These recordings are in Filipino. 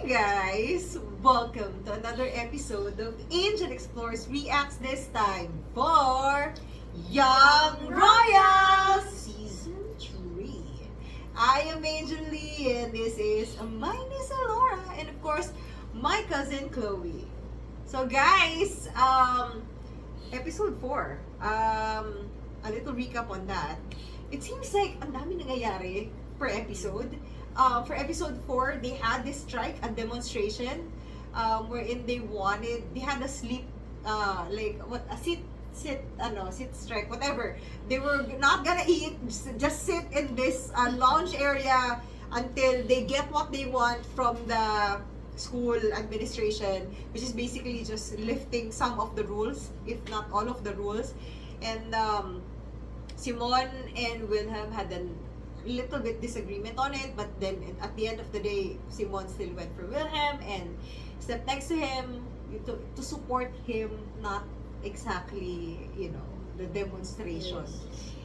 guys! Welcome to another episode of Angel Explores Reacts, this time for Young Royals Season 3. I am Angel Lee and this is my niece Laura and of course my cousin Chloe. So guys, episode 4, a little recap on that. It seems like ang dami nangyayari per episode. For episode 4, they had this strike, a demonstration, wherein they had a sit strike, whatever. They were not gonna eat, just sit in this lounge area until they get what they want from the school administration, which is basically just lifting some of the rules, if not all of the rules. And Simon and Wilhelm had a little bit disagreement on it, but then at the end of the day, Simon still went for Wilhelm and stepped next to him to support him, not exactly, the demonstration.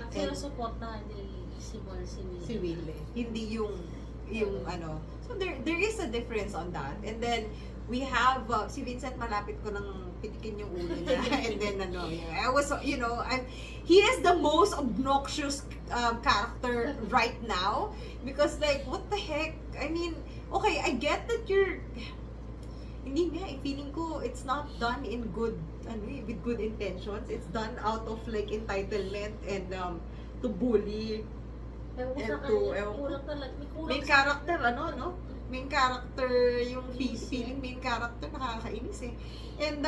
Ang sinusuportahan ni Simon Si Wille. Hindi yung So there is a difference on that. And then we have si Vincent, malapit ko nang pitikin yung ulo niya. And then I was, he is the most obnoxious character right now because like what the heck? I mean, okay, I get that hindi nga, feeling ko it's not done in good with good intentions. It's done out of like entitlement and to bully. Main character, main character, yung feeling main character, nakakainis eh. And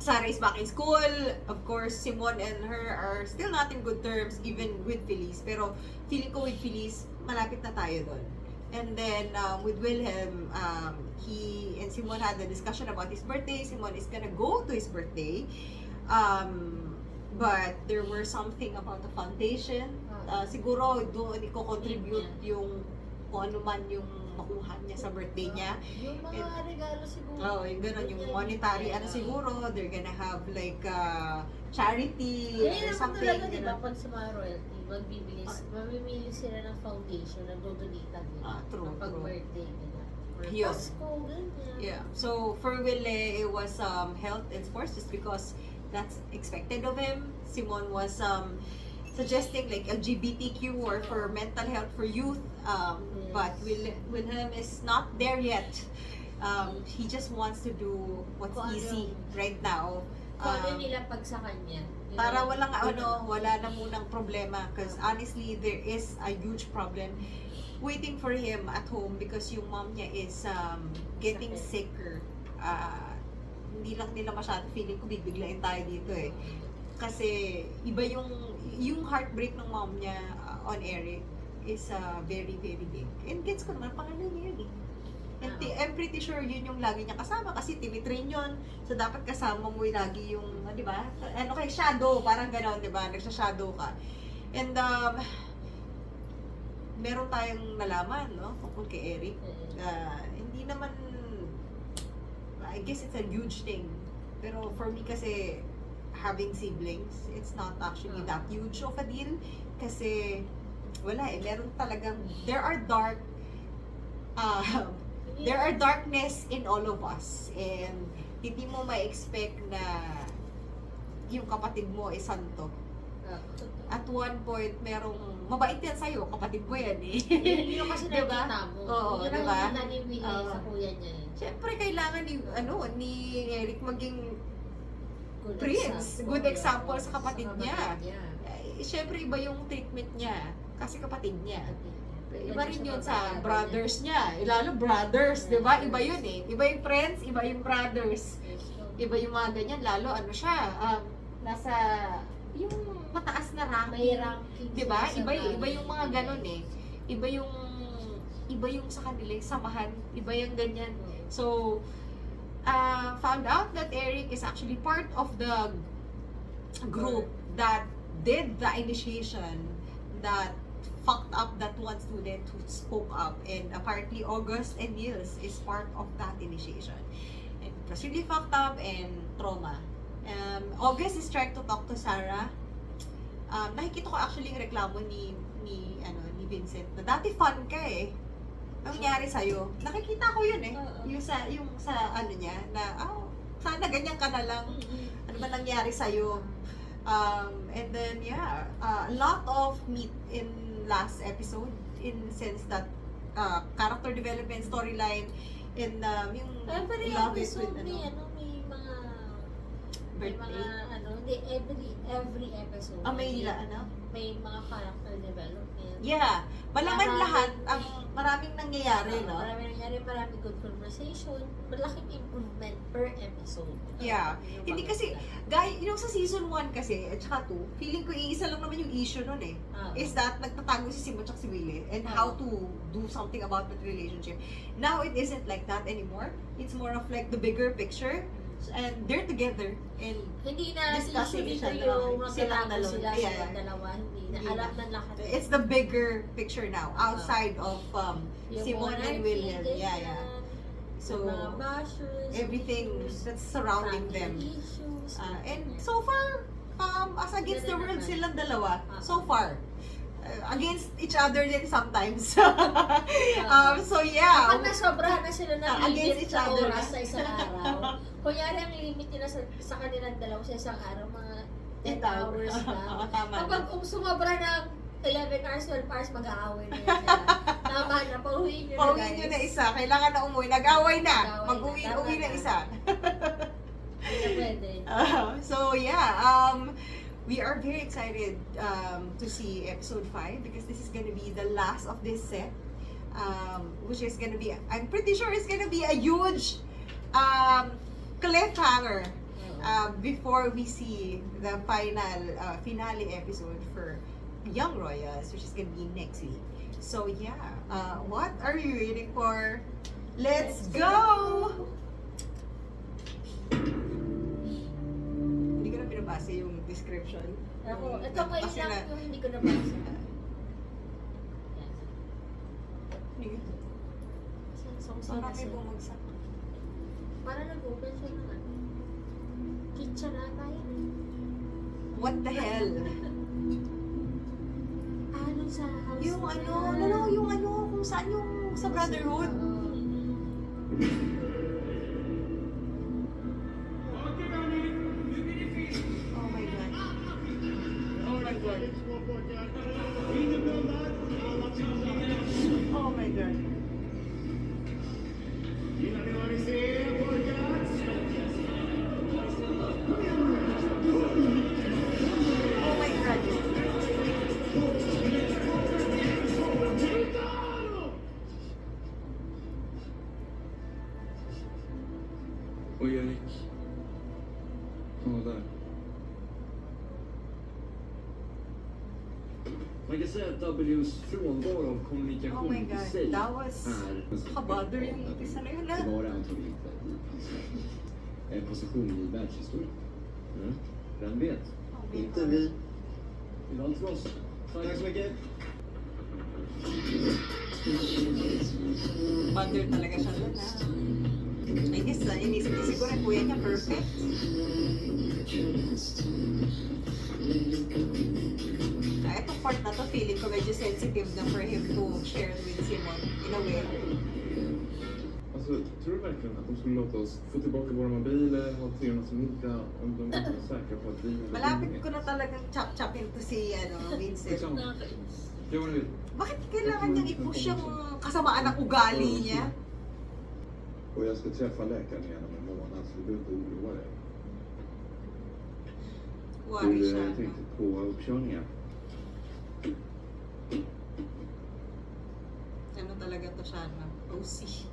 Sara is back in school. Of course, Simon and her are still not in good terms, even with Felice. Pero feeling ko with Felice, malapit na tayo doon. And then with Wilhelm, he and Simon had a discussion about his birthday. Simon is gonna go to his birthday. But there were something about the foundation. Siguro doon i-contribute yung kung ano man yung makuha niya sa birthday niya. Yung mga regalo siguro. Yung gano'n, yung monetary siguro. They're gonna have like charity or something. Talaga, diba, pag sa mga royalty, mamimili sila ng foundation na dodonitan nila. True. Pag-birthday nila. Yeah. Pasko, ganyan. Yeah. So for Wille, it was health and sports just because that's expected of him. Simon was suggesting like LGBTQ or for mental health for youth, but Wilhelm is not there yet. He just wants to do what's easy right now. Kung ano nila pag sa kanya. Para wala na munang problema because honestly there is a huge problem waiting for him at home because yung mom niya is getting sicker. Hindi lang nila masyado, feeling ko bibiglain tayo dito eh. Kasi iba yung heartbreak ng mom niya on Erik is very, very big. And gets ko naman, pangalan niya yun eh. And I'm pretty sure yun yung lagi niya kasama kasi tinitrain yun. So dapat kasama mo yung lagi yung, di ba? Shadow, parang gano'n, di ba? Nagsha-shadow ka. And meron tayong nalaman, tungkol kay Erik. Hindi naman, I guess it's a huge thing. Pero for me kasi, having siblings, it's not actually that huge of a deal. Kasi, wala eh. Meron talagang, there are darkness in all of us. And, hindi mo ma-expect na yung kapatid mo is santo. At one point, merong mabait yan sa'yo, kapatid mo yan eh. Yun kasi nakita mo. Oo, yun diba? ang nanimili sa kuya niya. Siyempre, kailangan ni Erik maging Good prince. Good example sa kapatid niya. niya. Siyempre, iba yung treatment niya. Kasi kapatid niya. Iba rin yun sa brothers niya. Lalo brothers, di ba? Iba yun eh. Iba yung friends, iba yung brothers. Iba yung mga ganyan. Lalo siya, nasa yung mataas na ranking. Di ba? Iba yung mga ganon eh. Iba yung sa kanila, yung samahan. Iba yung ganyan. So, found out that Erik is actually part of the group that did the initiation that fucked up that one student who spoke up, and apparently August and Niels is part of that initiation. And it was really fucked up and trauma. August is trying to talk to Sara. Nakikita ko actually yung reklamo ni Vincent na dati fun ka eh. nangyari sa'yo. Nakikita ko yun eh. Oo. Yung sa ano niya, na, sana ganyan ka na lang. Ano ba nangyari sa'yo? And then, yeah, a lot of meat in last episode in the sense that character development, storyline, and yung Every love it episode with, may may mga birthday. hindi, every episode. May may mga character development. Yeah, malaman Maraming- lahat, ang maraming nangyayari, no? Maraming nangyari, maraming good conversation, malaking improvement per episode. Yeah. Yung Hindi mga- kasi, yung sa season 1 kasi, at saka 2, feeling ko iisa lang naman yung issue nun eh. Is that nagtatago si Simon at si Willie and how to do something about that relationship. Now, it isn't like that anymore. It's more of like the bigger picture. And they're together. And hindi na discussing issue each dito other. yung Silang magkalago sila, yeah. silang dalawa. Hindi na. Hindi Alam na. na lahat. it's the bigger picture now, outside of Yung Simon and monarchy, Wilhelm. Yeah, ganyan, yeah. So, mga bashers, everything issues, that's surrounding family them. issues, And so far, as against the world naman. silang dalawa. So far. Against each other din sometimes. So yeah. Kapag nasobrahan na sila ng Against limit each sa other oras na. sa isang araw, kunyari ang limit nila sa kanilang dalawa sa isang araw, mga 10 hours lang. Tama. Kapag sumobra ng 11 hours, 12 hours, mag-aaway na yun sila. Tama na, pauwiin nyo na guys. Pauwiin nyo na isa. Kailangan na umuwi. Nag-away na. Nag-away na. Mag-uwi Tama na na. isa. Hindi na pwede. So yeah, we are very excited to see episode 5 because this is gonna be the last of this set, which is gonna be, I'm pretty sure it's gonna be a huge cliffhanger before we see the finale episode for Young Royals, which is gonna be next week. So yeah, what are you waiting for? Let's go! Hindi ko na binabasa yung description. Ako, ito ngayon Kasi lang yung hindi ko nabasa. Hindi. Parang may bumagsak. Para nag-open siya ng ano. Kitchen ata yan. What the hell? Ano sa house Yung na ano, yan? yung ano, kung saan yung sa Brotherhood. Oh my God. Oh my God. Oh my God. Oh my God. Och Erik. Ja, där. Man kan säga att W's frånvaro av Oh kommunikation my i God. sig That was är... kabadder yung umpisa na yun Det na. var det antagligen inte i hans position i världshistorien. Mm. Vem vet? Oh my Inte God. vi. Det var allt för oss. Tack så mycket. Mother talaga siya doon na. I guess, inisip niya siguro yung kuya niya perfect. Itong part na to, feeling ko medyo sensitive na for him to share with Simon in a way. Alltså, tror du verkligen att de skulle låta oss få tillbaka våra mobiler, ha 300 middag om de inte var säkra på att vi hade Malapit ko na talagang chop-chopin to si Vincent. Liksom, Nakakainis. gör vad ni vill. Bakit kailangan niyang i-push yung kasamaan ng ugali niya? Och jag ska träffa läkaren igen om en månad, så du behöver inte oroa dig. Worry Hur siya. tänkte på uppkörningen? Ano talaga to siya na OC.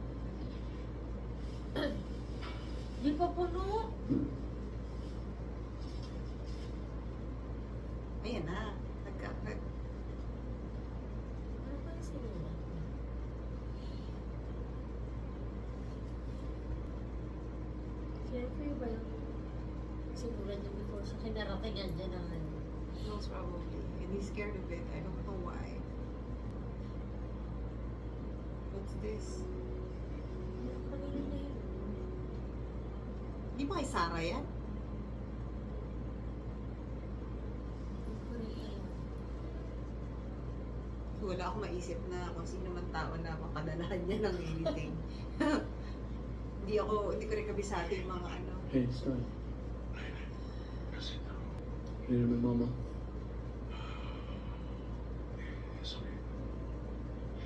Di pa puno. Ayan na. Ano ba yung sinulat? Siyempre ba yung sinulat niya before sa kinaratingan niya ng ano? Most probably. And he's scared of it. I don't know why. What's this? Kanino na yun? Di ba kay Sara yan? Kanino na yun? wala akong maisip na kung sino man tao na mapadalahan niya ng anything. Hindi ko rin kabisado yung mga ano. Hey, Sky. Är du med mamma?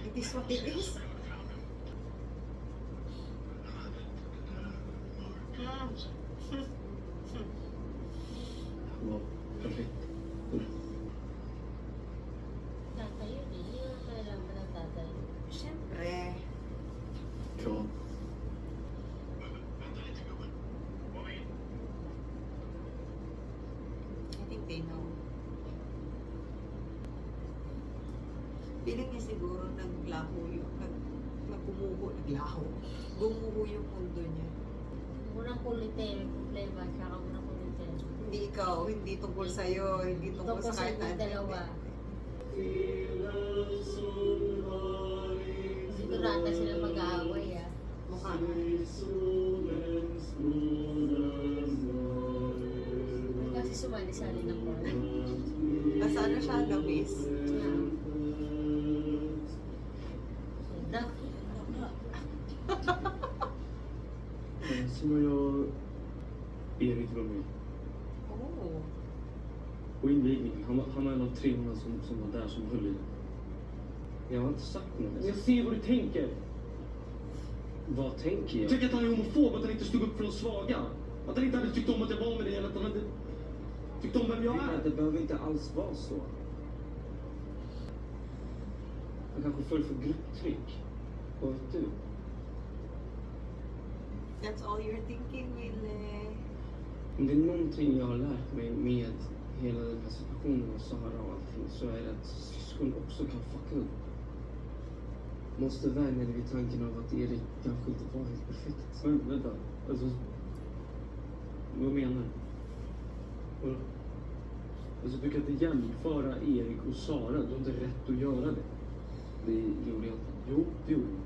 It is what it is. Ja, perfekt. Tatay yun eh. Hindi naman kailangan ng tatay. Siyempre. Bra. I think they know. Feeling niya siguro naglaho yung, naglaho. Gumuho yung mundo niya. Unang kulitin, problema, tsaka unang kulitin. Hindi ikaw, hindi tungkol sa'yo, hindi tungkol Tungkol sa sa kahit inyong ano. dalawa. Sigurado sila mag-aaway ah. Mukha. Kasi sumali-sali ng board. Nasa ano siya, the base. Så var jag Erik var med Oh. på invigningen. Han var en av 300 som var där som höll i det. Jag har inte sagt något. Jag ser vad du tänker. Vad tänker jag? Tänk att han är homofob, att han inte stod upp för de svaga. Att han inte hade tyckt om att jag var med dig, eller att han hade tyckt om vem jag är. Det behöver inte alls vara så. Han kanske föll för grupptryck. Vad vet du? That's all you're thinking, Wille. Om det är någonting jag har lärt mig med hela den här situationen och Sara och allting, så är det att syskon också kan fucka upp. Måste vänja dig vid tanken av att Erik kanske inte var helt perfekt. Men vänta, alltså... Vad menar du? Alltså du kan inte jämföra Erik och Sara, du har inte rätt att göra det. Det gjorde jag inte. Jo, det gjorde jag.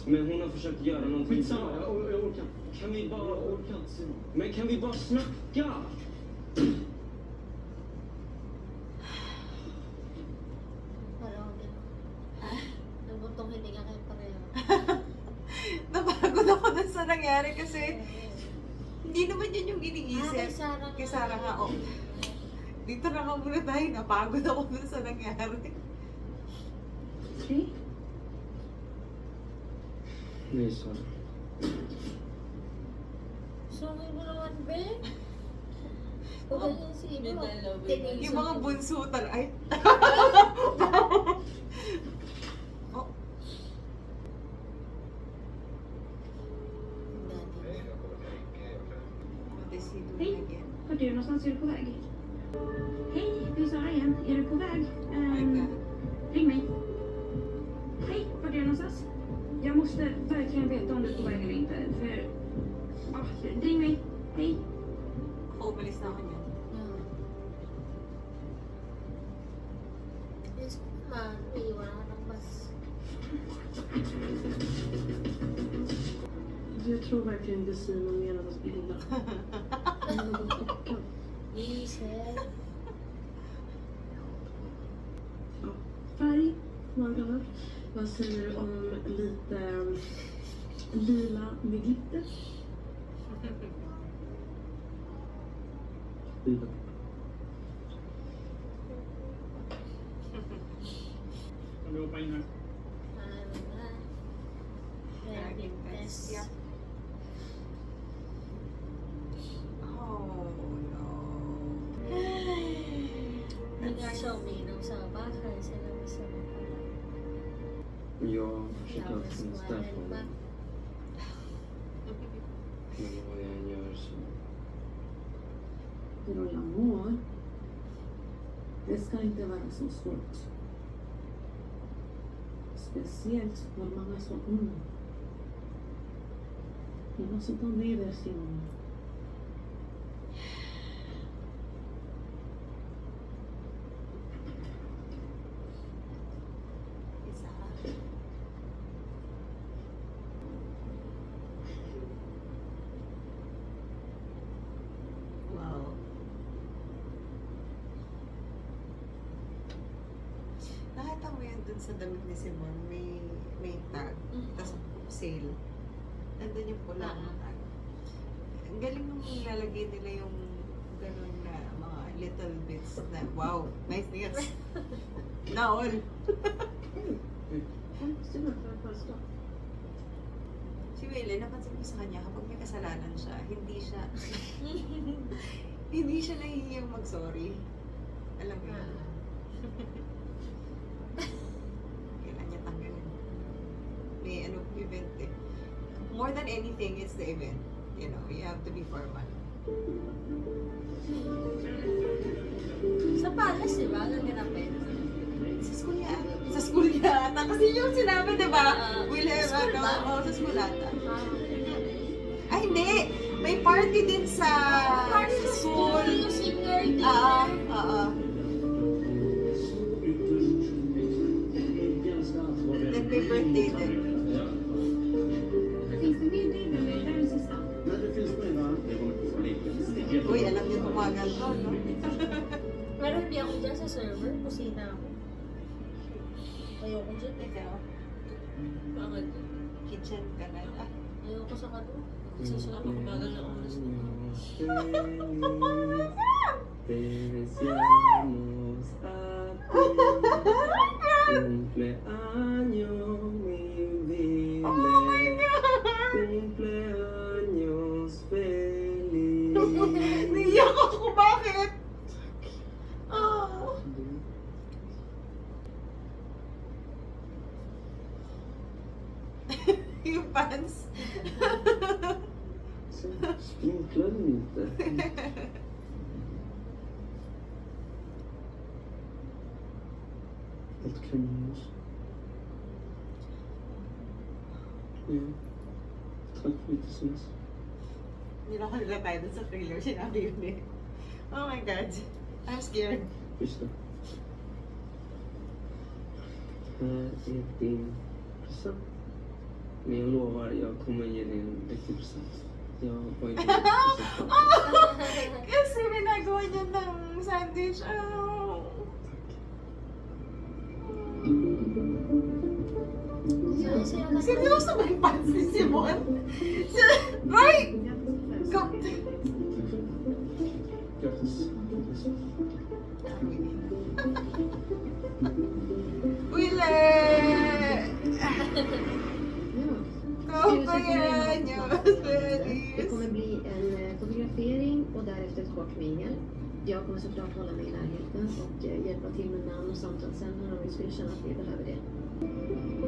Men hon har försökt göra någonting. Skitsamma, jag orkar inte. Kan vi bara... Jag orkar inte, Simon. Men kan vi bara snacka? Parang nabutong hininga kayo pareho. Napagod ako dun sa nangyari kasi hindi naman yun yung Kay iniisip. Sara Kay Sara nga, oh. Dito na nga muna tayo, napagod ako dun sa nangyari. Tre. Nej, Sara. Sungin mo naman, be. Huwag ganyan si Ibo. Yung mga bunso ay. Oh. What is he doing again? Vart är du någonstans? Är du på väg? Hej, det är Sara igen. Är du på väg? Ring mig. Hej, vart är du någonstans? Jag måste verkligen veta om du är på väg eller inte. För... ring mig. Hej. Umalis na ako niyan. Yes, man. Iiwan ako ng bus. Jag tror verkligen inte Simon menade oss illa. Diesel. Ja. Färg, morgonen. Vad säger du om lite lila med glitter? Ida. Kan vi hoppa in här? Ano na. Rekindles. Yeah. Oh, no. Hindi nga siya uminom sa bahay. Sila masama pala. Jag försöker Flowers alltid finnas där för ba? honom. Men vad jag än gör så... Hur jag mår. Det ska inte vara så svårt. Speciellt när man är så ung. Vi måste ta med det, Simon. Isa. Wow. Nakita mo yun, dun sa damit ni Simon, may tag. Tapos sale. Nandun yung pulang tag. Ang galing nung nilalagay nila yung ganun na mga little bits na, wow, nice nails. Na all. Si Willie, napansin ko sa kanya, kapag may kasalanan siya, hindi siya nahihiyang mag-sorry. Alam mo yun? Kailan niya tanggalin. May event eh. More than anything, it's the event. You know, you have to be formal. Sa palace, di ba? Gaganapin. Sa school yata. Kasi yung sinabi, di ba? Wilhelm, Sa school ba? sa school ata. Ay, hindi! May party din sa school. Yung senior dinner. Then may birthday din. Finns det mer bilder eller är det den sista? Nej, det finns med va? Det håller på att vara lite. Uy, alam niyo tumagal to, no? Pero hindi ako dyan sa server. Kusina ako. Ayoko dyan. Ikaw, Bakit? kitchen ka na. Ayoko sa kado. Susunod ako bagal na oras. Deseamos a ti cumpleaños, mi Ville. Cumpleaños feliz. Naiyak ako, bakit? Oh. Yung pants. Sprinklar lite. Allt krummos. Ja. Tack för lite sms. Hindi na ako nila tayo dun sa trailer. Sinabi yun eh. Oh my God. I'm scared. Just det. Här är din present. Men jag lovar, jag kommer ge dig en riktig present. Jag var inte Kasi ginagawa niya ng sandwich. Oh. Seryoso ba yung pants ni Simon? Right! Go! Grattis. Wille! Cumpleaños Det kommer feliz! bli en fotografering och därefter ett kort mingel. Jag kommer såklart hålla mig i närheten och hjälpa till med namn och samtalsämnen om vi skulle känna att vi behöver det.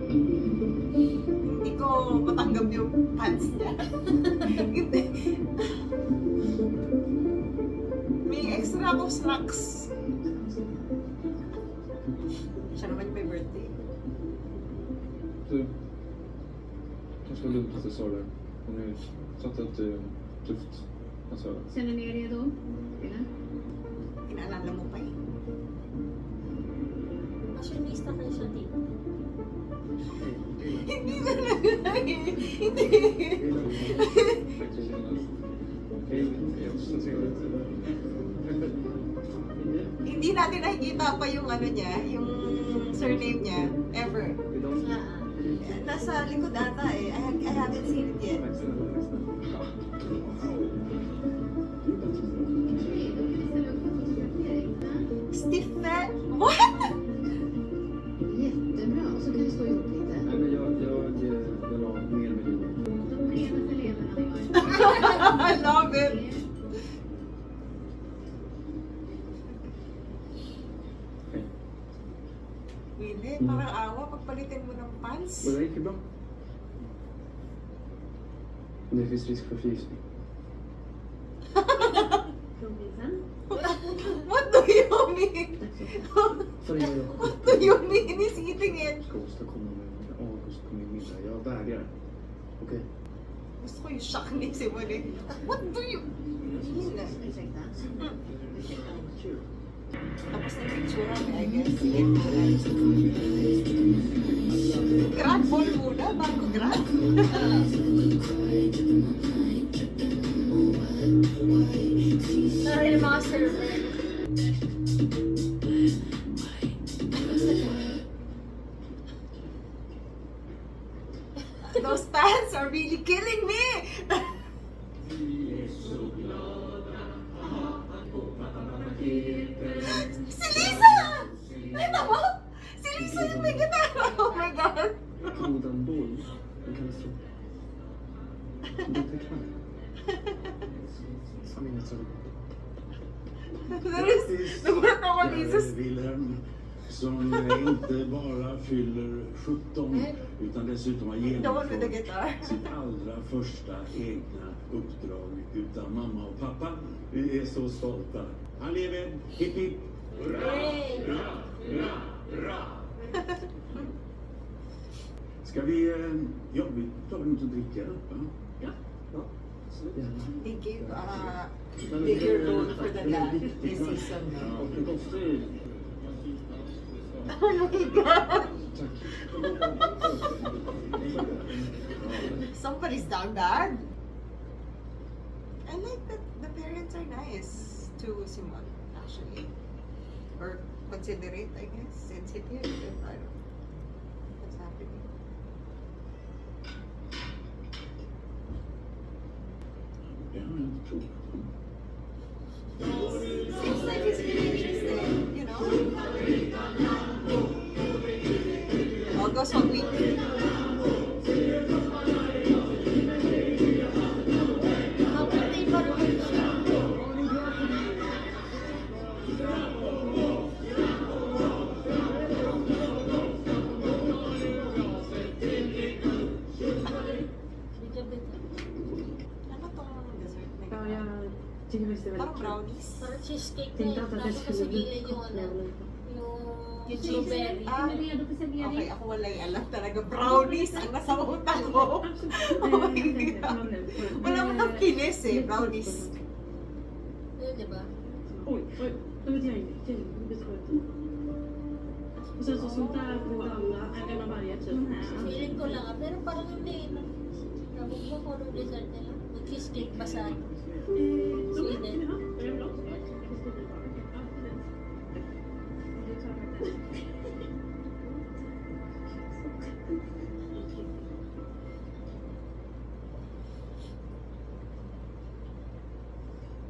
Hindi ko matanggap yung pants niya. Hindi. May extra ako snacks. Siya naman may birthday. Du kanske var lugnt att du sa det. Hon är satt ett tufft. Alltså, Känner ni er redo? Eller? Inaalala mo pa eh. Masyonista kayo siya dito. Hindi talaga eh. Hindi. Hindi natin nakikita pa yung ano niya, yung surname niya, ever. Nasa likod ata eh. I haven't seen it yet. Stiff na? What? Jättebra, och så kan vi stå ihop lite. Nej, men jag la mer med dig. De renaste ledarna ni har. I love it. Willie, parang awa pagpalitin mo ng pants. Men det gick ju bra. Det finns risk för förgiftning. Kronprinsen. What do you mean? För jag What do you mean? He's eating it. ska åstadkomma med August på min middag. Jag vägrar. Okej? Gusto ko yung shock ni Simon eh. What do you mean? Ursäkta. Tapos na yung picture I guess. Grab ball muna bago grab. Pero yung mga server. those pants are really killing me! Si Lisa! Nakita mo? Si Lisa yung may gitara! Oh my God! Godan boll. Den kallas så. Du tecknar. Sanningen så. Nagulat ako, Jesus. Wilhelm, som inte bara fyller 17 utan dessutom har The one with the genomfört guitar. sitt allra första egna uppdrag utan mamma och pappa. Vi är så stolta. Han lever, hipp hipp! Yay! Ska vi, ja vi tar väl något att dricka? Ja. They gave bigger role for the dad this season. No? Och det kostar ju... Oh my God! Somebody's dog dad. I like that the parents are nice to Simon, actually. Or considerate, I guess. Sensitive. If I don't know what's happening. Det har jag inte trott. Seems like he's really interested, you know? August 1 week. Kapatay pa naman siya. Ano tong dessert? Ja, jag tycker visst det är Parang väldigt kul. brownies. Parang cheesecake na Tänkte yun. att det Tapos skulle sa bli gilid yung ano, Yung yung cheese. blueberry. Ah, redo för servering. okay, ako wala yung alam talaga. Brownies ang nasa utak ko. Oh my God. Wala mo nang kinis eh, brownies. Yun, di ba? Oj, oj. Det vet jag inte. Och sen så sånt där på alla, en av varje typ. Feeling ko lang, pero parang hindi. Nabugbog ko nung dessert nila. May cheesecake ba sa ano? Sweden.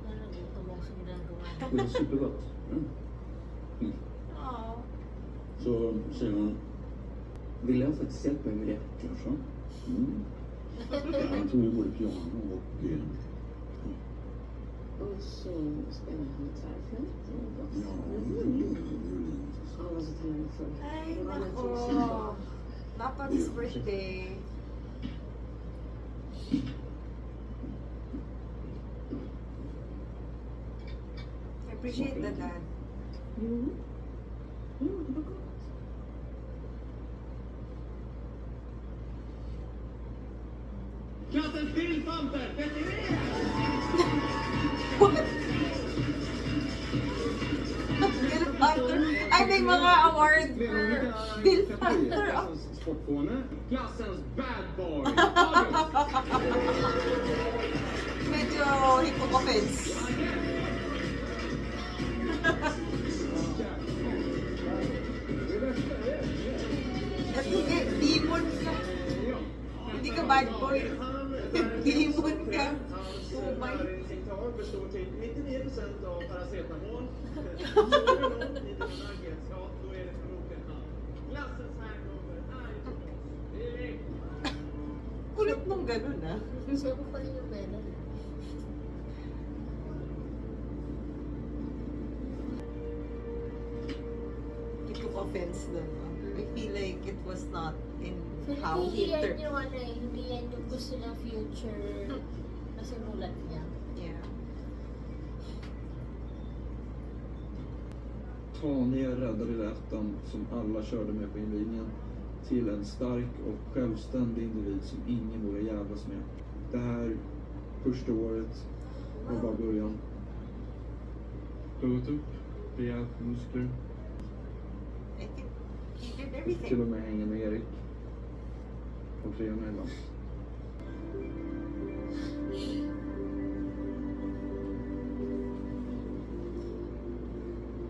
Ano, gusto mo sa ginagawa. Det är supergott. Oh. Så säger hon, Ville har faktiskt hjälpt mig med det. jaså? Han tog ju både piano och... Och så spelar han tvärflöjt. ja, Han var så talangfull. Ay, Det var nako. naturligtvis Not on his birthday. I appreciate the dad. Jo. Jo, det var gott. Klassens bildfanter, detonera! Bill Hunter. Ay, may mga award for Bill Hunter. Oh. Sportfåne. Klassens bad boy. Medyo hypocrites. Hindi, demon ka. Hindi ka bad boy. Demon ka. Oh my. Består till 99% av paracetamol. Ja, då är det förmodligen han. Klassens hangover är Erik. Kulit mong ganun ah. Gusto ko pa rin yung medal. He took offense dun. I feel like it was not in Feeling how ko he hindi yan yung ano eh, hindi yan yung gusto ng future na sinulat niya. Yeah. Ta ner räddade ettan som alla körde med på invigningen till en stark och självständig individ som ingen borde jävlas med. Det här första året var bara början. Pluggat upp. Rejält muskler. I think he did Till everything. och med hänga med Erik. På fredagarna ibland.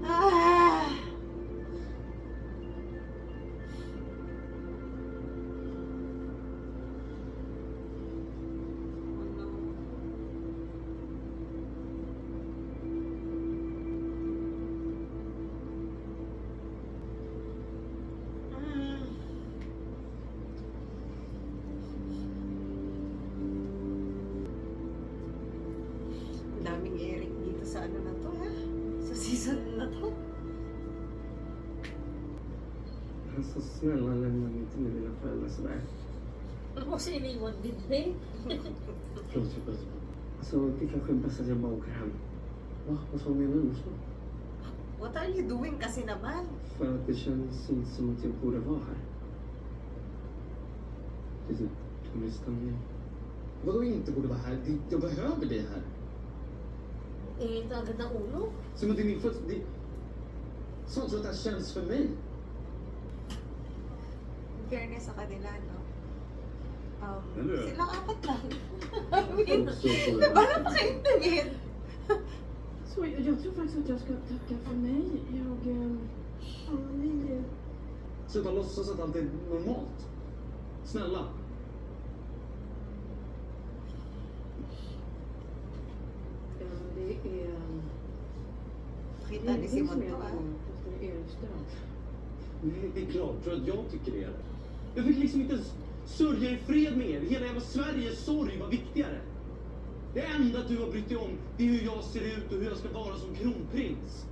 Ah. Han sa snälla lämna mig inte med mina föräldrar sådär. Och så iniwan din eh. Förlåt, jag bara... Alltså, det kanske är bäst att jag bara åker hem. Va? Vad sa menar du? What are you doing kasi naman? För att det känns inte som att jag borde vara här. Det är typ dålig stämning. Vadå inte borde vara här? Jag behöver dig här. Eh, ito agad ng ulo. Som att det är min första... Sånt som att det här känns för mig. In fairness sa kanila, no? Eller? Silang apat lang. I mean, diba napaka-intimate? Så jag tror faktiskt att jag ska tacka för mig. Sluta låtsas att allt är normalt. Snälla. Det är... Kita ni Simon to, ah. Hillerska. Nej, det är klart. Tror att jag tycker det är det. Jag fick liksom inte ens sörja i fred med er. Hela jävla Sveriges sorg var viktigare. Det enda du har brytt dig om, det är hur jag ser ut och hur jag ska vara som kronprins.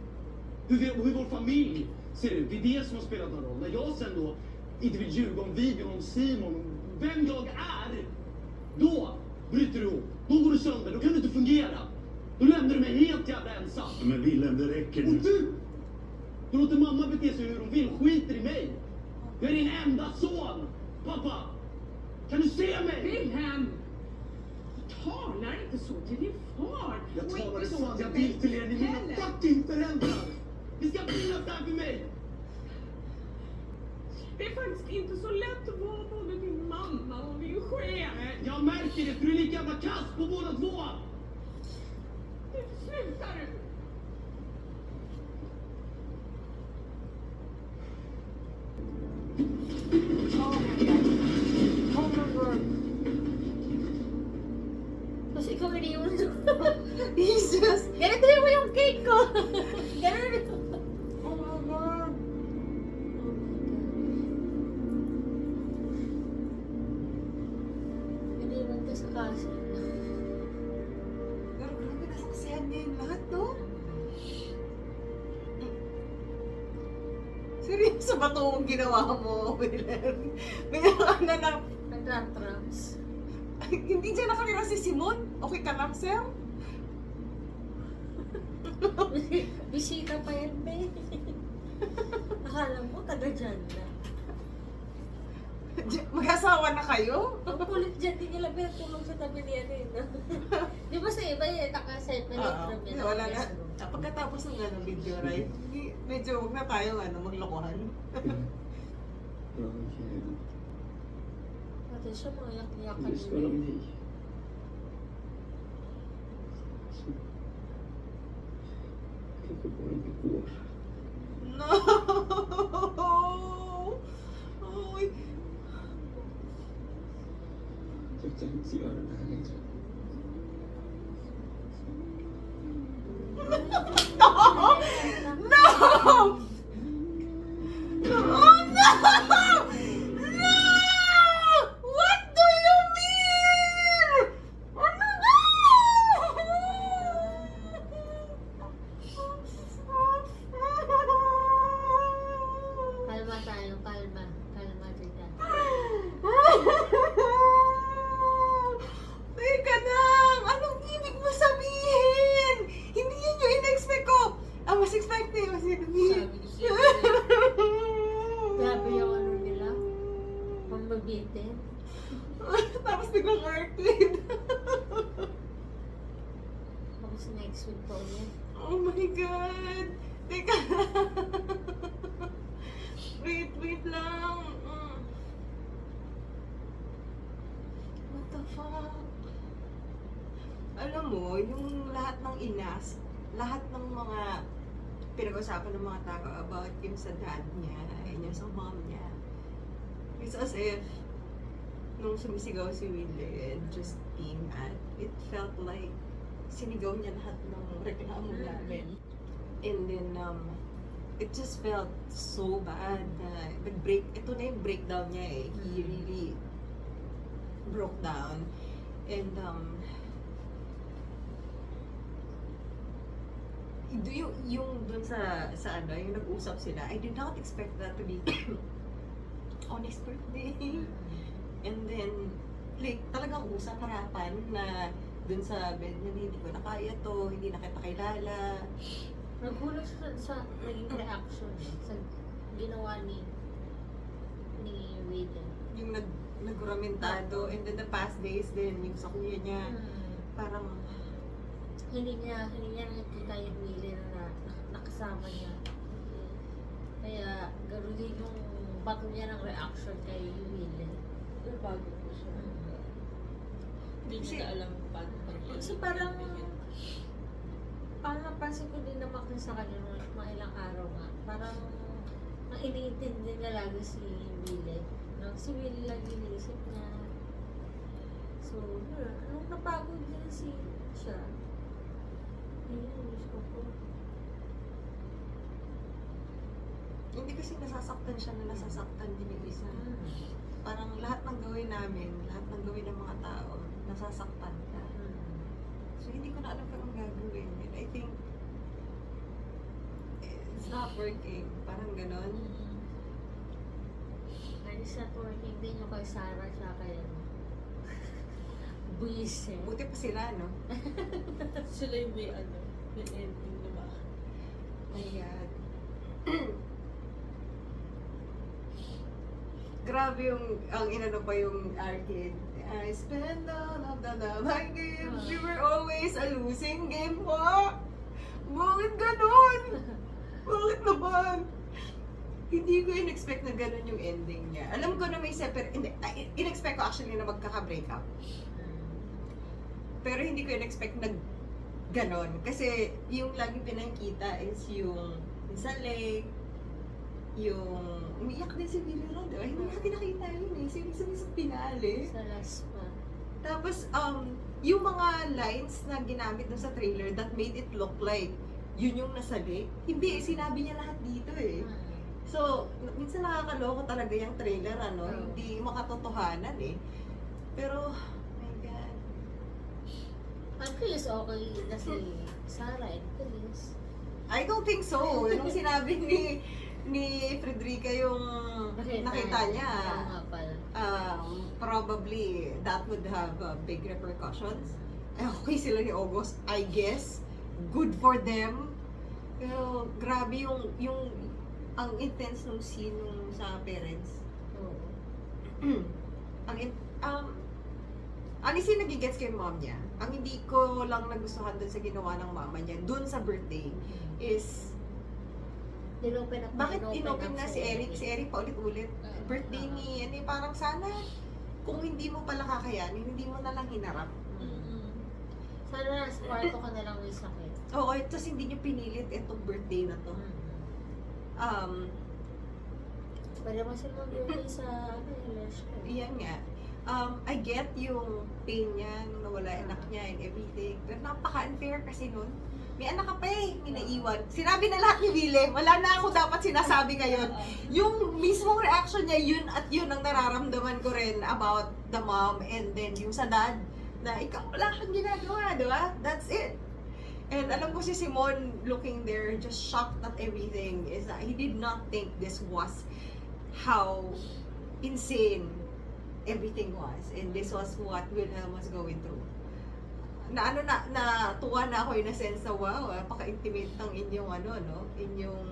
Hur vår familj ser ut. Det är det som har spelat någon roll. När jag sen då inte vill ljuga om videon, om Simon, om vem jag är, då bryter du ihop. Då går du sönder. Då kan du inte fungera. Då lämnar du mig helt jävla ensam. Men Wilhelm, det räcker Och nu. du låter mamma bete sig hur hon vill. Skiter i mig. Jag är din enda son. Pappa, kan du se mig? Wilhelm! Talar inte så till din far. Jag Och talar inte det så som till jag mig vill till er. Ni är mina heller. fucking föräldrar. Ni ska finnas där för mig. Det är faktiskt inte så lätt att vara både din mamma och din chef. Jag märker det, för du är lika jävla kass på båda två. Slutar du? Oh my God. Tapos ikaw iniwan doon. Jesus! Ganito mo yung cake ko. Ganun. Oh my God. Iniwan ka sa kasi. Pero grabe, nasaksihan niya yung lahat, no? Seryoso ba itong ginawa mo, Wilhelm? Kaya ka na lang. Nag-trams. Hindi dyan nakatira si Simon? Okay ka lang, sir? Bisita pa yan, be. Akala mo, taga dyan na. Mag-asawa na kayo? Ang kulit dyan, di nila pinatulog sa tabi niya rin. Di ba sa iba yung naka-separate room yan? Wala na. Pagkatapos ng video, right? Medyo huwag na tayo maglokohan. Pati siya mga yak-yakan Det ska de bli. Kanske bara inte går. No! Oj! Jag kan inte göra det här längre. No! No! Oh no! No! What do you mean? Oh no! Kalma tayo, kalma. Kalma dyan. Teka lang! Anong ibig mo sabihin? Hindi yun yung in-expect ko! Mas expected. Mas Sabi ni Sir. Grabe yung ano nila. Pambabitin. Tapos biglang earthquake. Tapos next week pa ulit. Oh my God! Teka lang. Wait lang. What the fuck? Alam mo, yung lahat ng inas, lahat ng mga pinag-usapan ng mga tao about yung sa dad niya, yung sa mom niya. It's as if nung sumisigaw si Willie and just being mad, it felt like sinigaw niya lahat ng reklamo namin. And then, it just felt so bad na ito na yung breakdown niya eh. He really broke down. And, yung dun sa ano, yung nag-usap sila, I did not expect that to be honest birthday. And then, like, talagang usap harapan na dun sa bed na hindi ko na kaya to, hindi na kita kilala. Nagulo siya sa naging reaction sa ginawa ni Wilhelm. Yung naguramentado, and then the past days din, yung sa kuya niya, parang, Hindi niya nakikita yung Wilhelm na nakasama niya. Kaya gano'n din yung bago niya ng reaction kay Wilhelm. Bago ko siya. Hindi Kasi- niya alam paano pag- Kasi parang napansin ko din naman kasi sa kanya nung mga ilang araw nga. Parang ang iniintindi niya lagi si Wilhelm. Si Wilhelm lang iniisip niya. So, nung napagod din siya, ayun, wish ko po. hindi kasi nasasaktan siya na nasasaktan din yung isa. Parang lahat ng gawin namin, lahat ng gawin ng mga tao, nasasaktan ka. So, hindi ko na alam kung anong gagawin. And I think, it's not working. Parang ganon. And it's not working din yung kay Sara siya kay Buise. Buti pa sila, no? Sila yung may ending na ba? My God. Grabe yung, ang inano pa yung arcade. I spend all of the love I give. We were always a losing game po. Bakit ganun? Bakit naman? Hindi ko in-expect na ganun yung ending niya. Alam ko na may separate, in-expect ko actually na magkaka-break up. Pero hindi ko in-expect na ganon. Kasi yung lagi pinakita is yung sa lake, yung umiyak din si Willie Ron, diba? Hindi natin nakita yun eh. Sa pinali. Sa last pa. Tapos, yung mga lines na ginamit dun sa trailer that made it look like yun yung nasa lake, hindi, sinabi niya lahat dito eh. So, minsan nakakaloko talaga yung trailer, ano? Hindi makatotohanan eh. Pero, my God. Ang Chris, okay na si Sara and Chris. I don't think so. Nung sinabi ni Frederica yung nakita niya, probably that would have big repercussions. Okay sila ni August, I guess. Good for them. Pero grabe yung ang intense nung scene nung sa parents. Ang isi nagigets ko yung mom niya. Ang hindi ko lang nagustuhan dun sa ginawa ng mama niya, dun sa birthday, is bakit inopen na si Erik? Si Erik pa ulit-ulit. Birthday ni, parang sana, kung hindi mo pala kakayanin, hindi mo na lang hinarap. Sana sa kwarto ka na lang may sakit. Oo, tapos hindi niyo pinilit itong birthday na to. Pwede mo siya mag-uwi sa Hillerska. Iyan nga. I get yung pain niya nung nawala yung anak niya and everything. Pero napaka-unfair kasi nun. May anak ka pa eh, minaiwan. Sinabi na lahat ni Wille, wala na ako dapat sinasabi ngayon. Yung mismong reaction niya, yun at yun ang nararamdaman ko rin about the mom and then yung sa dad, na ikaw wala kang ginagawa, di ba? That's it. And alam ko si Simon looking there, just shocked at everything, is that he did not think this was how insane everything was. And this was what Wilhelm was going through. Natuwa na ako in a sense na wow, napaka-intimate ng inyong inyong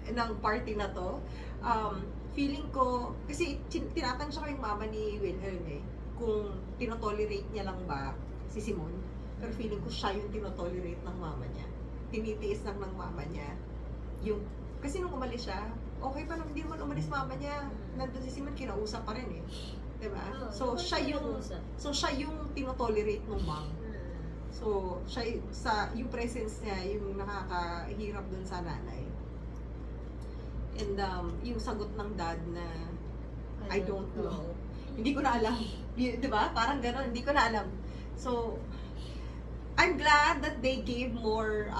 ng party na to. Feeling ko, kasi tinatanong siya yung mama ni Wilhelm eh, kung tinotolerate niya lang ba si Simon. Pero feeling ko siya yung tinotolerate ng mama niya. Tinitiis lang ng mama niya. Kasi nung umalis siya, okay pa nung hindi naman umalis mama niya, nandun si Simon, kinausap pa rin eh. Diba? So siya yung tinotolerate ng mom. So siya yung presence niya yung nakakahirap dun sa nanay. And yung sagot ng dad na I don't know. Hindi ko na alam. Diba? Parang gano'n, hindi ko na alam. So I'm glad that they gave more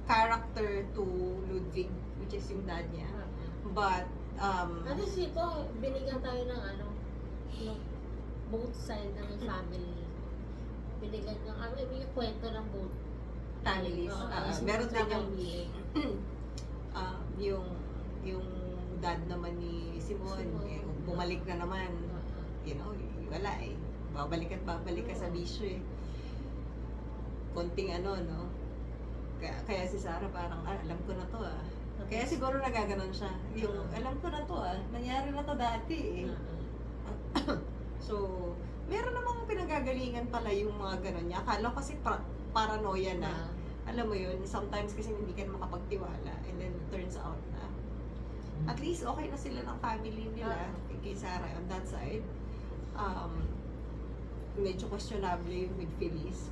character to Ludwig, which is yung dad niya. But Ano dito, binigyan tayo ng yung both side ng family. Binigyan ng, yung kwento ng both families. Meron din yung dad naman ni Simon, eh, bumalik na naman. You know, wala eh. Babalik ka sa bisyo eh. Konting ano, no? Kaya si Sara parang, alam ko na to ah. Kaya siguro nagaganon siya. Yung, alam ko na to ah. Nangyari na to dati eh. So, meron namang pinagagalingan pala yung mga ganon niya. Akala ko kasi paranoia na. Alam mo yun, sometimes kasi hindi ka makapagtiwala. And then, turns out na at least okay na sila ng family nila kay Sara on that side. Medyo questionable yung with Feliz.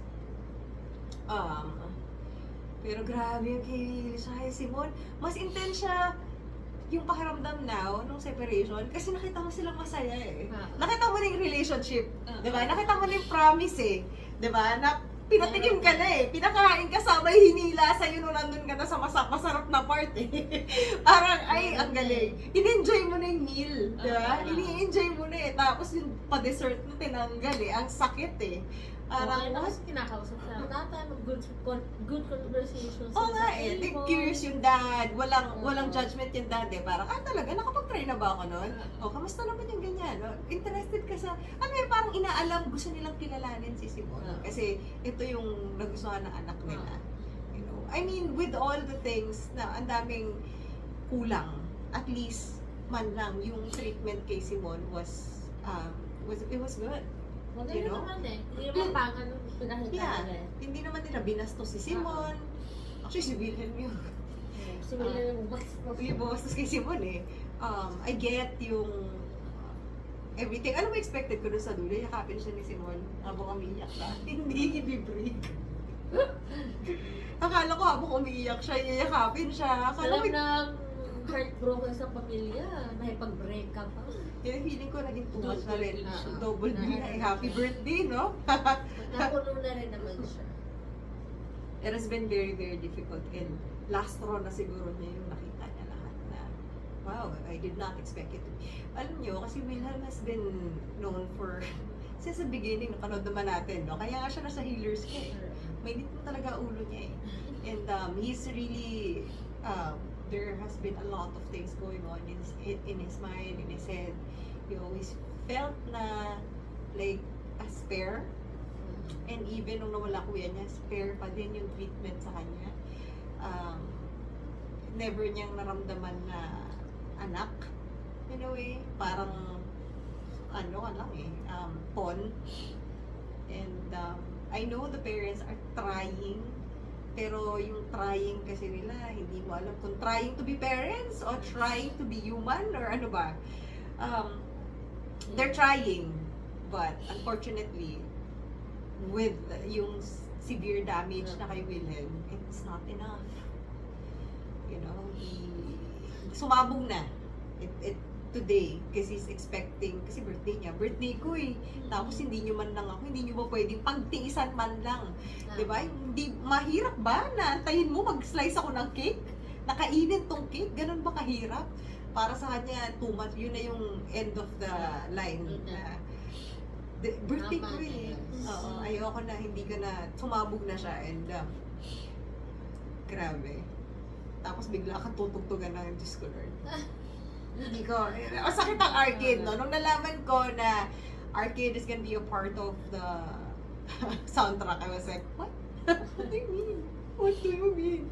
Pero grabe yung kay Simon. Mas intense siya yung pakiramdam now nung separation kasi nakita mo silang masaya eh. Nakita mo na yung relationship. Diba? Nakita mo na yung promise eh. Diba? Na pinatikim ka na eh. Pinakain ka sabay hinila sa'yo nung nandun ka na sa masarap na part eh. Parang, ay, ang galing. In-enjoy mo na yung meal. Diba? Ini-enjoy mo na eh. Tapos yung pa-dessert na tinanggal eh. Ang sakit eh. Parang, kasi kinakausap sa tatay, good conversations. Oo nga eh. Curious yung dad. Walang judgment yung dad eh. Parang, talaga, nakapag-try na ba ako nun? O, kamusta naman yung ganyan? O, interested ka sa, parang inaalam, gusto nilang kilalanin si Simon. Kasi, ito yung nagustuhan ng anak nila. You know, I mean, with all the things na ang daming kulang, at least, man lang, yung treatment kay Simon was good. Maganda naman eh. Hindi naman pangan nung pinakita nila eh. Hindi naman nila binastos si Simon. Actually, si Wilhelm yun. Si Wilhelm yung bastos kay Simon eh. I get yung everything. Ano mo expected ko doon sa dulo? Yakapin siya ni Simon habang umiiyak na. Hindi i-break. Akala ko habang umiiyak siya, iyakapin siya. Alam na heartbroken sa pamilya, nakipag-break up. Kaya feeling ko naging too much na rin. Double bill na happy birthday, no? Napuno na rin naman siya. It has been very, very difficult. And last straw na siguro niya yung nakita niya lahat na, wow, I did not expect it to be. Alam niyo, kasi Wilhelm has been known for, since the beginning, napanood naman natin, no? Kaya nga siya nasa Hillerska eh. Mainit mo talaga ulo niya eh. And he's really, there has been a lot of things going on in his mind, in his head. He always felt na like a spare. And even nung nawala kuya niya, spare pa din yung treatment sa kanya. Never niyang naramdaman na anak. In a way, parang ano ka lang eh, pawn. And I know the parents are trying, pero yung trying kasi nila, hindi mo alam kung trying to be parents or trying to be human or ano ba. They're trying, but unfortunately, with yung severe damage na kay Wilhelm, it's not enough. You know, sumabog na. Today, kasi he's expecting, kasi birthday ko eh. Tapos hindi nyo man lang ako, hindi nyo ba pwedeng pagtiisan man lang. Diba? Hindi, mahirap ba na antayin mo mag-slice ako ng cake? Nakainin tong cake? Ganun ba kahirap? Para sa kanya, too much, yun na yung end of the line. Birthday ko eh. Oo, ayoko na, hindi ka na, sumabog na siya and grabe. Tapos bigla kang tutugtugan ng Diyos ko Lord. Hindi ko, sakit ang arcade, no? Nung nalaman ko na arcade is gonna be a part of the soundtrack, I was like, what? What do you mean? What do you mean?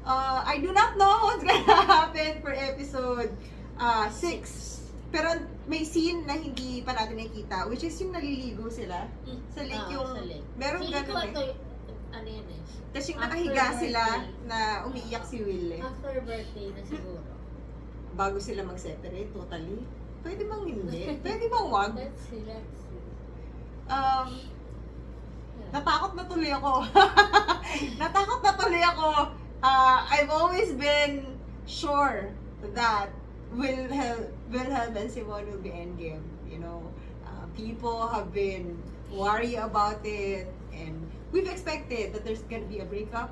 I do not know what's gonna happen for episode 6. Pero may scene na hindi pa natin nakikita, which is yung naliligo sila. Sa lake yung, meron ganun eh. Ano yan eh? Tapos yung nakahiga sila na umiiyak si Will eh. After birthday na siguro. Bago sila mag-separate totally. Pwede bang hindi? Pwede bang wag? Let's see. Natakot na tuloy ako. I've always been sure that Wilhelm and Simon will be endgame. You know, people have been worried about it, and we've expected that there's gonna be a breakup,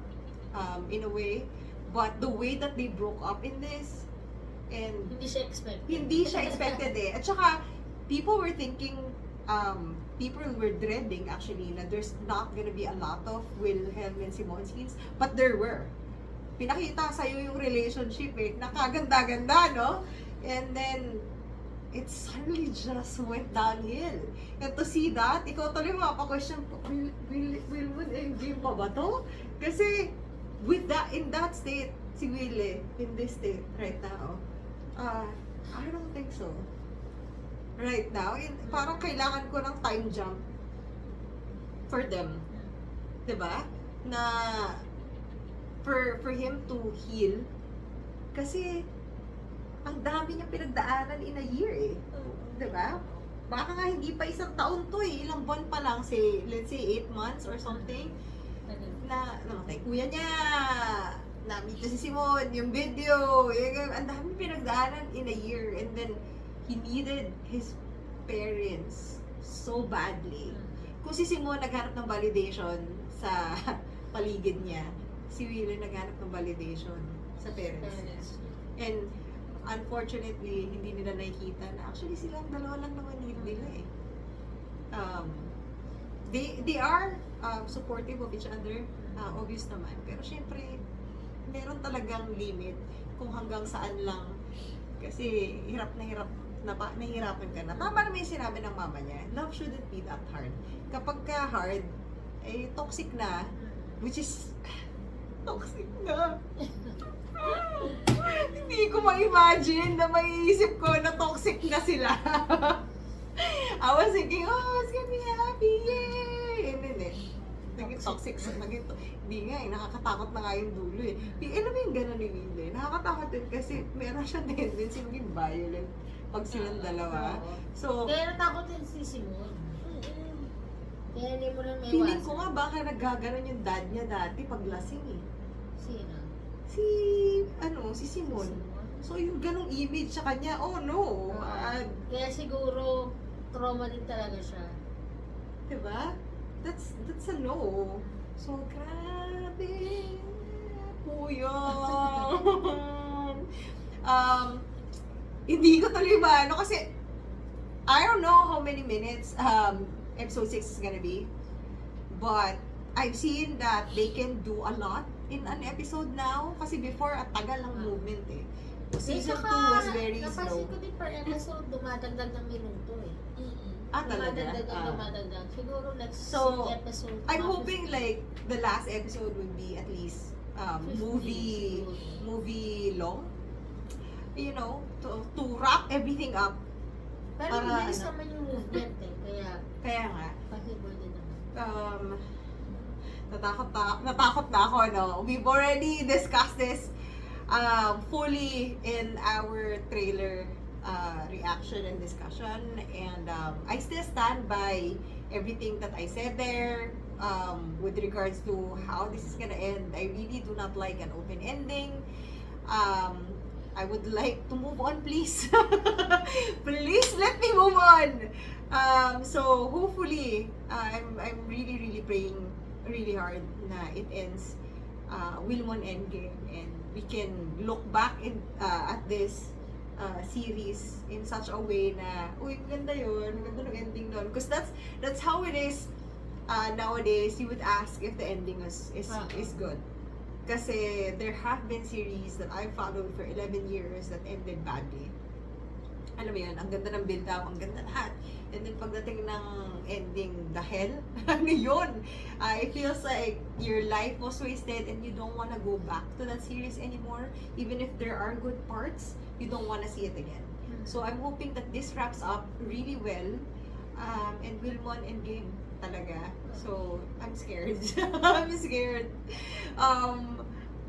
in a way. But the way that they broke up in this, and hindi siya expected. Hindi siya expected eh. At saka, people were thinking people were dreading actually na there's not gonna be a lot of Wilhelm and Simon scenes, but there were. Pinakita sa'yo yung relationship nakaganda-ganda, no? And then, it suddenly just went downhill. And to see that, ikaw tuloy mapaka-question, will endgame pa ba to? Kasi, in that state, si Wille, in this state right now, I don't think so. Right now, parang kailangan ko ng time jump for them. Diba? Na, for him to heal. Kasi, ang dami niya pinagdaanan in a year Diba? Baka nga hindi pa isang taon to ilang buwan pa lang, let's say 8 months or something, na namatay kuya niya, na-meet na si Simon, yung video, ang dami pinagdaanan in a year, and then, he needed his parents so badly. Kung si Simon naghanap ng validation sa paligid niya, si Wille naghanap ng validation sa parents niya. And, unfortunately, hindi nila nakikita na actually silang dalawa lang naman nila They are supportive of each other, obvious naman. Pero syempre, meron talagang limit kung hanggang saan lang. Kasi nahihirapan ka na. Tama naman yung sinabi ng mama niya, love shouldn't be that hard. Kapag ka hard, toxic na, which is toxic na. Hindi ko ma-imagine na maiisip ko na toxic na sila. I was thinking, oh, it's gonna be happy, yay! And then naging toxic, hindi nga nakakatakot na nga yung dulo Alam mo yung gano'n ni Wille? Nakakatakot din kasi meron siyang tendency maging violent pag silang dalawa. So, kaya natakot din si Simon. Kaya hindi mo lang may feeling ko nga baka naggaganon yung dad niya dati pag lasing Sino? Si Simon. So, yung ganong image sa kanya, oh no. Kaya siguro, trauma din talaga siya. Diba? That's a no. So, grabe. Kuya. Hindi ko tuloy kasi, I don't know how many minutes episode 6 is gonna be. But, I've seen that they can do a lot in an episode now. Kasi before, at tagal ng movement Season 2 was very slow. Napansin ko din per episode, dumadagdag ng minuto Talaga? Dumadagdag. Siguro next episode. I'm hoping like the last episode would be at least movie long. You know, to wrap everything up. Pero mabilis naman yung movement Kaya nga. Possible din naman. Natakot na ako, no? We've already discussed this fully in our trailer reaction and discussion, and I still stand by everything that I said there with regards to how this is gonna end. I really do not like an open ending. I would like to move on, please. Please let me move on. So hopefully, I'm really praying really hard na it ends Wilhelm Endgame, and we can look back at this series in such a way na, uy, maganda yun, maganda ng ending doon. Because that's how it is nowadays. You would ask if the ending is good. Kasi there have been series that I followed for 11 years that ended badly. Alam mo yun, ang ganda ng build-up, ang ganda lahat. And then pagdating ng ending, the hell, ano yun? It feels like your life was wasted and you don't want to go back to that series anymore. Even if there are good parts, you don't want to see it again. So I'm hoping that this wraps up really well. And Wilhelm Endgame talaga. So I'm scared. I'm scared.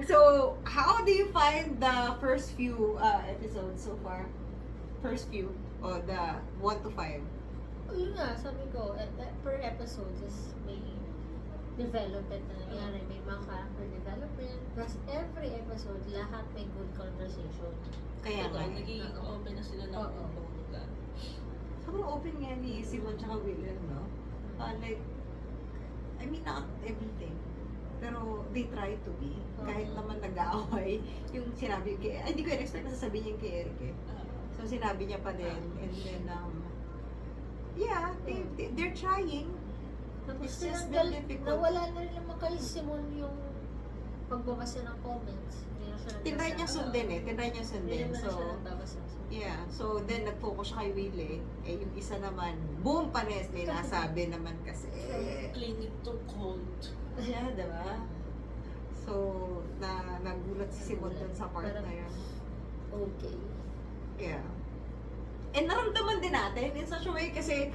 So how do you find the first few episodes so far? First few, o the 1 to 5? Yun nga, sabi ko, per episode is may development na nangyari, may mga character development, plus every episode, lahat may good conversation. Kaya nga. Nagiging open na sila ng ibang lugar. Sobrang open nga ni Simon tsaka Wilhelm, no? Like, I mean, not everything. Pero they try to be. Kahit naman nag-aaway. Yung sinabi kay, hindi ko in-expect na sasabihin niya kay Erik So sinabi niya pa din, and then yeah, they're trying. Tapos It's just tinanggal, been difficult. nawala na rin naman kay Simon yung pagbabasa ng comments. Hindi na siya Tinry niya sundin eh. Tinry niya Hindi sundin. naman So, siya nagbabasa. yeah. So, then nag-focus siya kay Wille. Eh, yung isa naman, boom, panes. May nasabi naman kasi. Clinging to cold. Yeah, diba? So, nagulat si Simon dun sa part na yun. Okay. Yeah. And naramdaman din natin in such a way kasi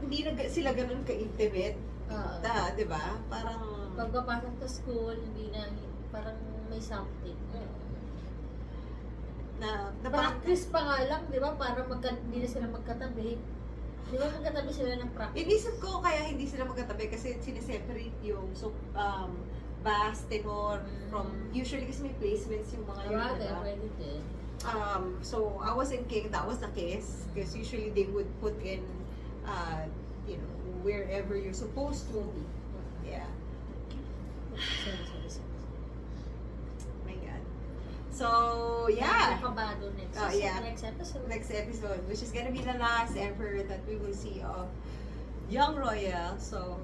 hindi na sila ganun ka-intimate. Di ba? Parang... Pagpapasok sa school, hindi na, parang may something. Practice pa nga lang, di ba? Para hindi na sila magkatabi. Di ba magkatabi sila ng practice? Inisip ko kaya hindi sila magkatabi kasi sineseparate yung bass, tenor, from... Usually kasi may placements yung mga yun, diba? Pwede din. So I was thinking that was the case because usually they would put in you know, wherever you're supposed to be. Yeah. Sorry. My God. So yeah. Nakabado next. Yeah. Next episode. Next episode, which is gonna be the last ever that we will see of Young Royal. So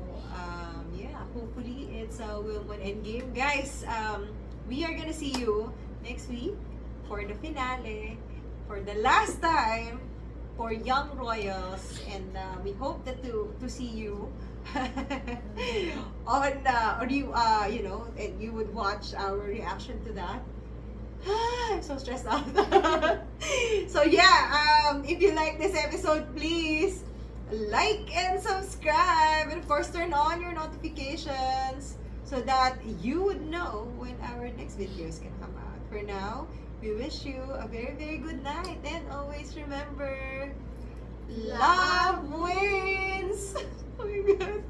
yeah, hopefully it's a win-win endgame, guys. We are gonna see you next week for the finale, for the last time for Young Royals, and we hope that to see you on or you know, and you would watch our reaction to that. I'm so stressed out. So yeah, if you like this episode, please like and subscribe, and of course turn on your notifications so that you would know when our next videos can come out. For now, we wish you a very, very good night, and always remember, love wins! Oh my God.